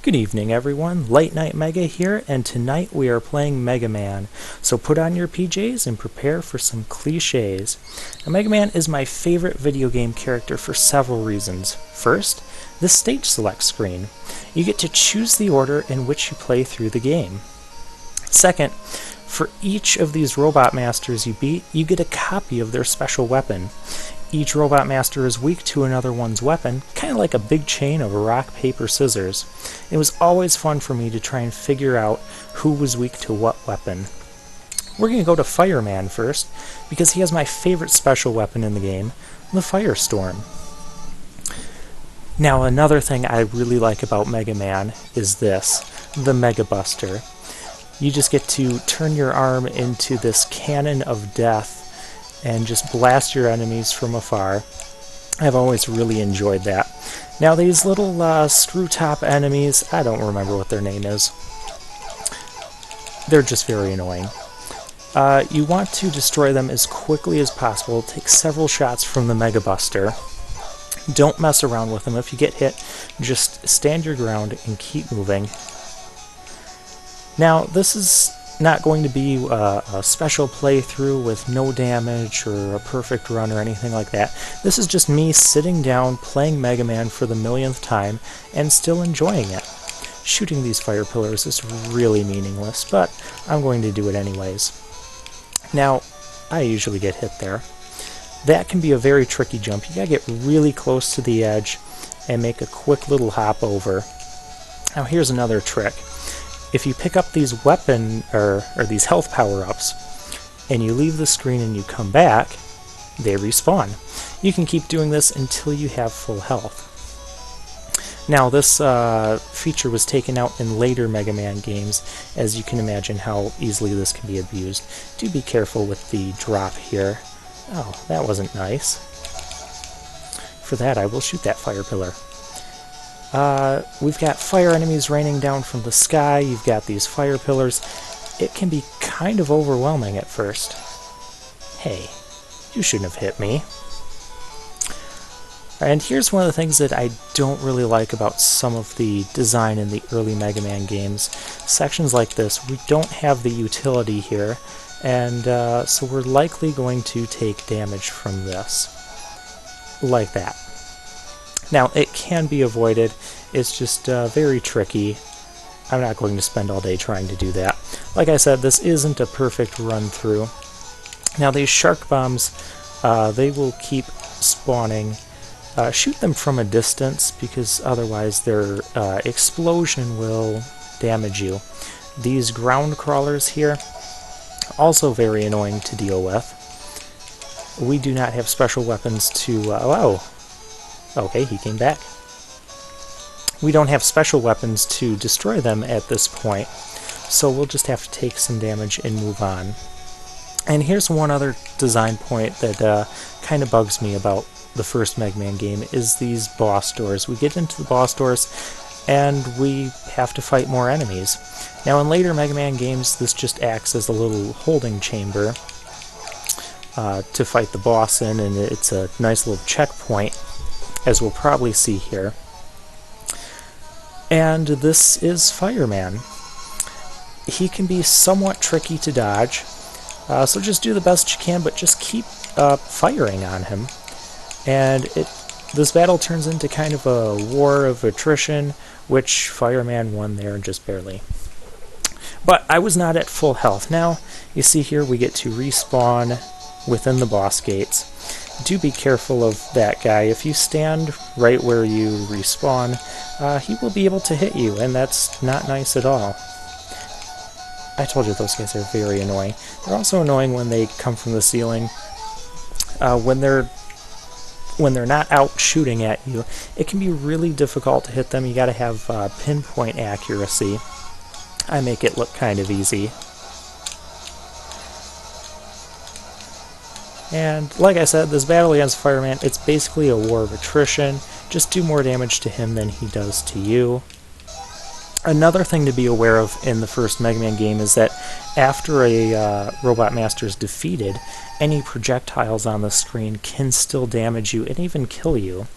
Good evening, everyone. Late Night Mega here, and tonight we are playing Mega Man. So put on your PJs and prepare for some cliches. Now, Mega Man is my favorite video game character for several reasons. First, the stage select screen. You get to choose the order in which you play through the game. Second, for each of these Robot Masters you beat, you get a copy of their special weapon. Each Robot Master is weak to another one's weapon, kind of like a big chain of rock, paper, scissors. It was always fun for me to try and figure out who was weak to what weapon. We're going to go to Fireman first, because he has my favorite special weapon in the game, the Firestorm. Now, another thing I really like about Mega Man is this, the Mega Buster. You just get to turn your arm into this cannon of death and just blast your enemies from afar. I've always really enjoyed that. Now these little screw-top enemies, I don't remember what their name is. They're just very annoying. You want to destroy them as quickly as possible. Take several shots from the Mega Buster. Don't mess around with them. If you get hit, just stand your ground and keep moving. Now this is not going to be a special playthrough with no damage or a perfect run or anything like that. This is just me sitting down playing Mega Man for the millionth time and still enjoying it. Shooting these fire pillars is really meaningless, but I'm going to do it anyways. Now, I usually get hit there. That can be a very tricky jump. You gotta get really close to the edge and make a quick little hop over. Now here's another trick. If you pick up these these health power-ups, and you leave the screen and you come back, they respawn. You can keep doing this until you have full health. Now this feature was taken out in later Mega Man games, as you can imagine how easily this can be abused. Do be careful with the drop here. Oh, that wasn't nice. For that I will shoot that fire pillar. We've got fire enemies raining down from the sky, you've got these fire pillars. It can be kind of overwhelming at first. Hey, you shouldn't have hit me. And here's one of the things that I don't really like about some of the design in the early Mega Man games. Sections like this, we don't have the utility here, and so we're likely going to take damage from this. Like that. Now, it can be avoided, it's just very tricky. I'm not going to spend all day trying to do that. Like I said, this isn't a perfect run-through. Now, these shark bombs, they will keep spawning. Shoot them from a distance, because otherwise their explosion will damage you. These ground crawlers here, also very annoying to deal with. We do not have special weapons to... Okay, he came back. We don't have special weapons to destroy them at this point, so we'll just have to take some damage and move on. And here's one other design point that kind of bugs me about the first Mega Man game, is these boss doors. We get into the boss doors, and we have to fight more enemies. Now in later Mega Man games, this just acts as a little holding chamber to fight the boss in, and it's a nice little checkpoint, as we'll probably see here. And this is Fireman. He can be somewhat tricky to dodge, so just do the best you can, but just keep firing on him. And this battle turns into kind of a war of attrition, which Fireman won there just barely. But I was not at full health. Now, you see here we get to respawn within the boss gates. Do be careful of that guy. If you stand right where you respawn, he will be able to hit you, and that's not nice at all. I told you those guys are very annoying. They're also annoying when they come from the ceiling. When they're not out shooting at you, it can be really difficult to hit them. You gotta have pinpoint accuracy. I make it look kind of easy. And like I said, this battle against Fireman, it's basically a war of attrition. Just do more damage to him than he does to you. Another thing to be aware of in the first Mega Man game is that after a Robot Master is defeated, any projectiles on the screen can still damage you and even kill you.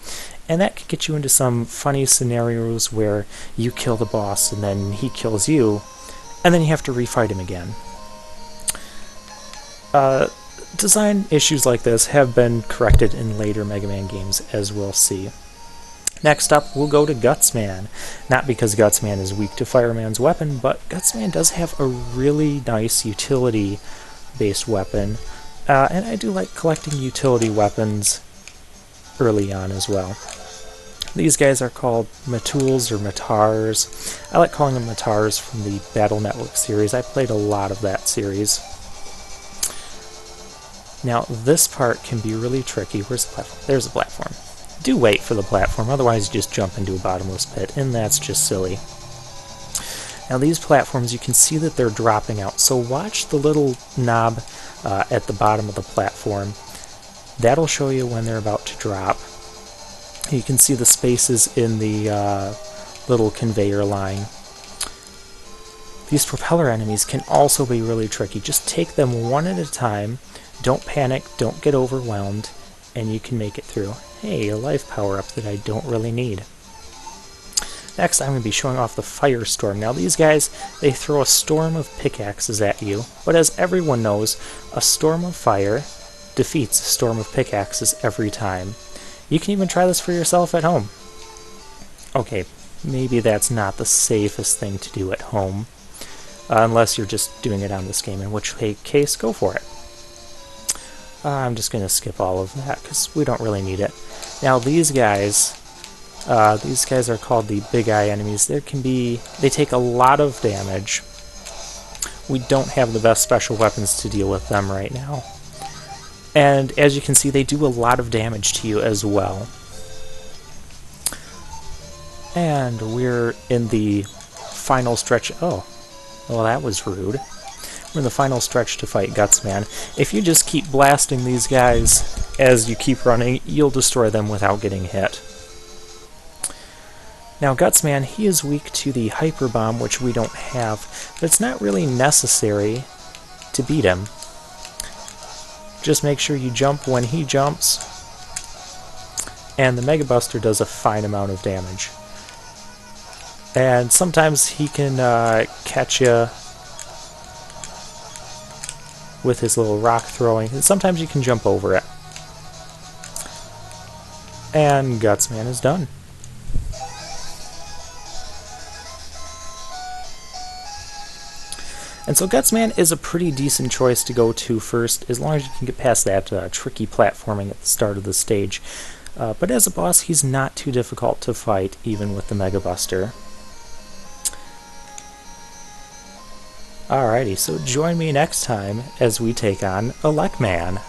And that could get you into some funny scenarios where you kill the boss and then he kills you, and then you have to refight him again. Design issues like this have been corrected in later Mega Man games, as we'll see. Next up, we'll go to Gutsman. Not because Gutsman is weak to Fireman's weapon, but Gutsman does have a really nice utility-based weapon, and I do like collecting utility weapons early on as well. These guys are called Matools or Matars. I like calling them Matars from the Battle Network series. I played a lot of that series. Now, this part can be really tricky. Where's the platform? There's the platform. Do wait for the platform, otherwise you just jump into a bottomless pit, and that's just silly. Now these platforms, you can see that they're dropping out, so watch the little knob at the bottom of the platform. That'll show you when they're about to drop. You can see the spaces in the little conveyor line. These propeller enemies can also be really tricky. Just take them one at a time, don't panic, don't get overwhelmed, and you can make it through. Hey, a life power-up that I don't really need. Next, I'm going to be showing off the Firestorm. Now these guys, they throw a storm of pickaxes at you, but as everyone knows, a storm of fire defeats a storm of pickaxes every time. You can even try this for yourself at home. Okay, maybe that's not the safest thing to do at home, unless you're just doing it on this game, in which case, go for it. I'm just going to skip all of that, because we don't really need it. Now these guys are called the Big Eye enemies. They take a lot of damage. We don't have the best special weapons to deal with them right now. And as you can see, they do a lot of damage to you as well. And we're in the final stretch. Oh, well, that was rude. We're in the final stretch to fight Gutsman. If you just keep blasting these guys as you keep running, you'll destroy them without getting hit. Now Gutsman, he is weak to the Hyper Bomb, which we don't have, but it's not really necessary to beat him. Just make sure you jump when he jumps, and the Mega Buster does a fine amount of damage. And sometimes he can catch you with his little rock throwing, and sometimes you can jump over it. And Gutsman is done. And so Gutsman is a pretty decent choice to go to first, as long as you can get past that tricky platforming at the start of the stage. But as a boss, he's not too difficult to fight, even with the Mega Buster. Alrighty, so join me next time as we take on Elecman.